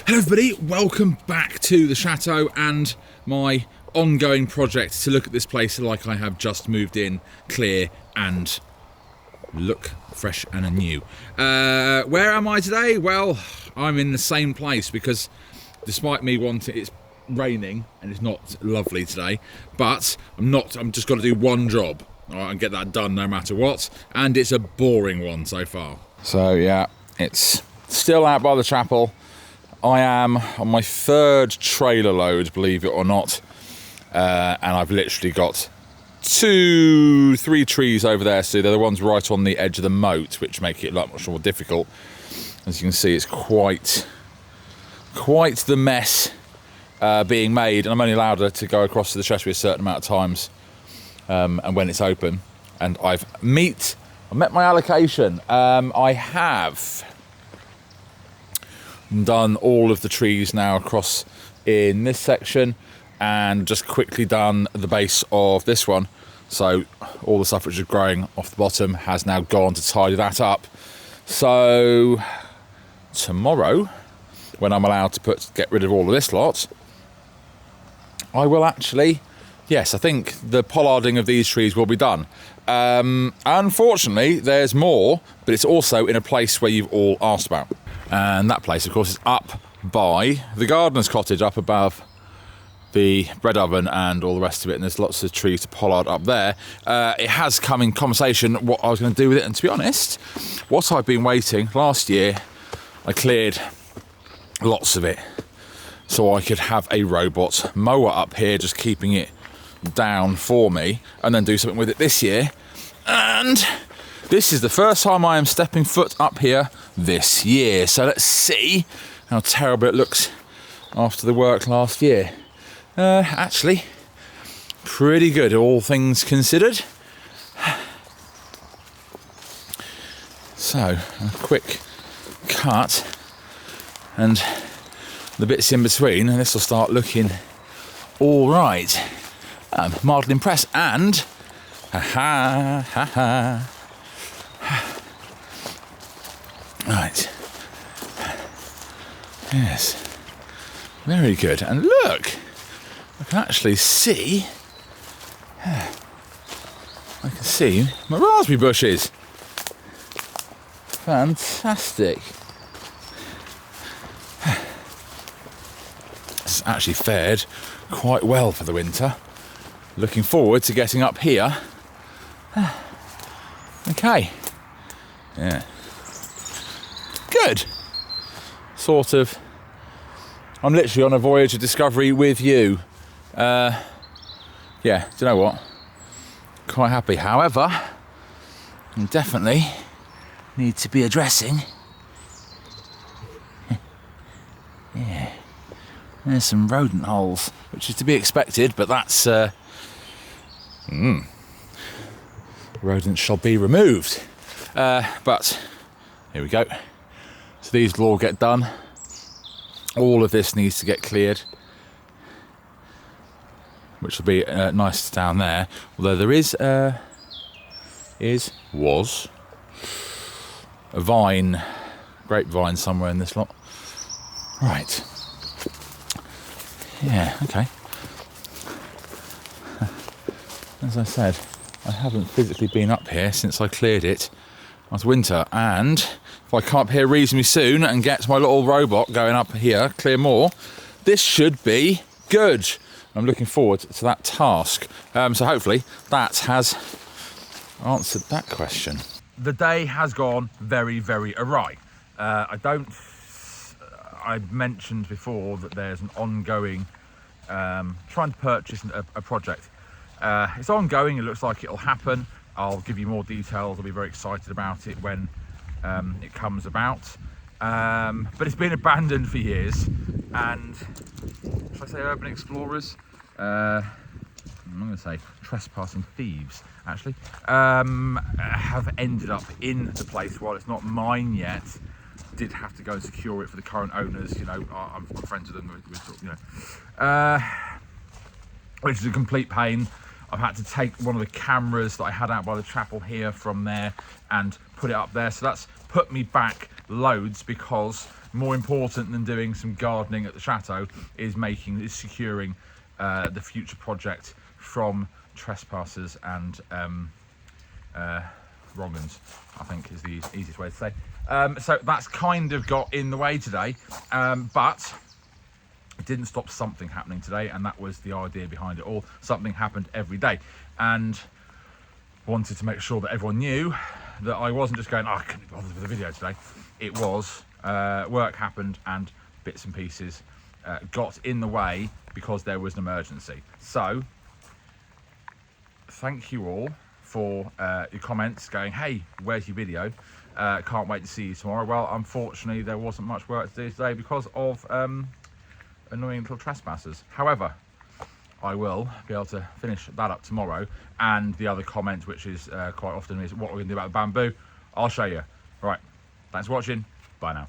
Hello everybody, welcome back to the Chateau and my ongoing project to look at this place like I have just moved in, clear and look fresh and anew. Where am I today? Well, I'm in the same place because despite me wanting, it's raining and it's not lovely today, but I'm just got to do one job, all right, and get that done no matter what, and it's a boring one so far. So yeah, it's still out by the chapel. I am on my third trailer load, believe it or not, and I've literally got 2-3 trees over there, so they're the ones right on the edge of the moat, which make it much more difficult. As you can see, it's quite the mess being made, and I'm only allowed to go across to the Cheshire a certain amount of times, and when it's open. And I've met my allocation. I have done all of the trees now across in this section and just quickly done the base of this one, so all the stuff which is growing off the bottom has now gone to tidy that up. So tomorrow, when I'm allowed to get rid of all of this lot, I will actually, yes, I think the pollarding of these trees will be done. Unfortunately there's more, but it's also in a place where you've all asked about. And that place, of course, is up by the gardener's cottage, up above the bread oven and all the rest of it, and there's lots of trees to pollard up there. It has come in conversation what I was going to do with it, and to be honest, what I've been waiting, last year I cleared lots of it so I could have a robot mower up here just keeping it down for me, and then do something with it this year. And this is the first time I am stepping foot up here this year, so let's see how terrible it looks after the work last year. Actually, pretty good, all things considered. So, a quick cut, and the bits in between, and this will start looking all right. I'm mildly impressed, and right. Yes. Very good. And look, I can actually see. I can see my raspberry bushes. Fantastic. It's actually fared quite well for the winter. Looking forward to getting up here. Okay. Yeah. Good. Sort of. I'm literally on a voyage of discovery with you. Yeah, do you know what? Quite happy. However, I definitely need to be addressing. Yeah. There's some rodent holes, which is to be expected, but that's rodents shall be removed. But here we go. So these will all get done. All of this needs to get cleared, which will be nice down there. Although there was a grapevine somewhere in this lot. Right. Yeah, okay. As I said, I haven't physically been up here since I cleared it last winter, and if I come up here reasonably soon and get my little robot going up here, clear more, this should be good. I'm looking forward to that task. So hopefully that has answered that question. The day has gone very, very awry. I mentioned before that there's an ongoing trying to purchase a project. It's ongoing. It looks like it'll happen. I'll give you more details. I'll be very excited about it when it comes about. But it's been abandoned for years, and should I say urban explorers? I'm going to say trespassing thieves, actually, have ended up in the place. While it's not mine yet, did have to go and secure it for the current owners. You know, I'm friends with them. Which is a complete pain. I've had to take one of the cameras that I had out by the chapel here from there and put it up there. So that's put me back loads, because more important than doing some gardening at the chateau is securing the future project from Trespassers and Rogans, I think is the easiest way to say. So that's kind of got in the way today, but it didn't stop something happening today, and that was the idea behind it all. Something happened every day, and wanted to make sure that everyone knew that I wasn't just going, oh, I couldn't be bothered with the video today. It was work happened and bits and pieces got in the way because there was an emergency. So thank you all for your comments going, hey, where's your video? Can't wait to see you tomorrow. Well, unfortunately, there wasn't much work to do today because of annoying little trespassers. However, I will be able to finish that up tomorrow. And the other comment, which is quite often, is what we're going to do about the bamboo. I'll show you. Right, thanks for watching. Bye now.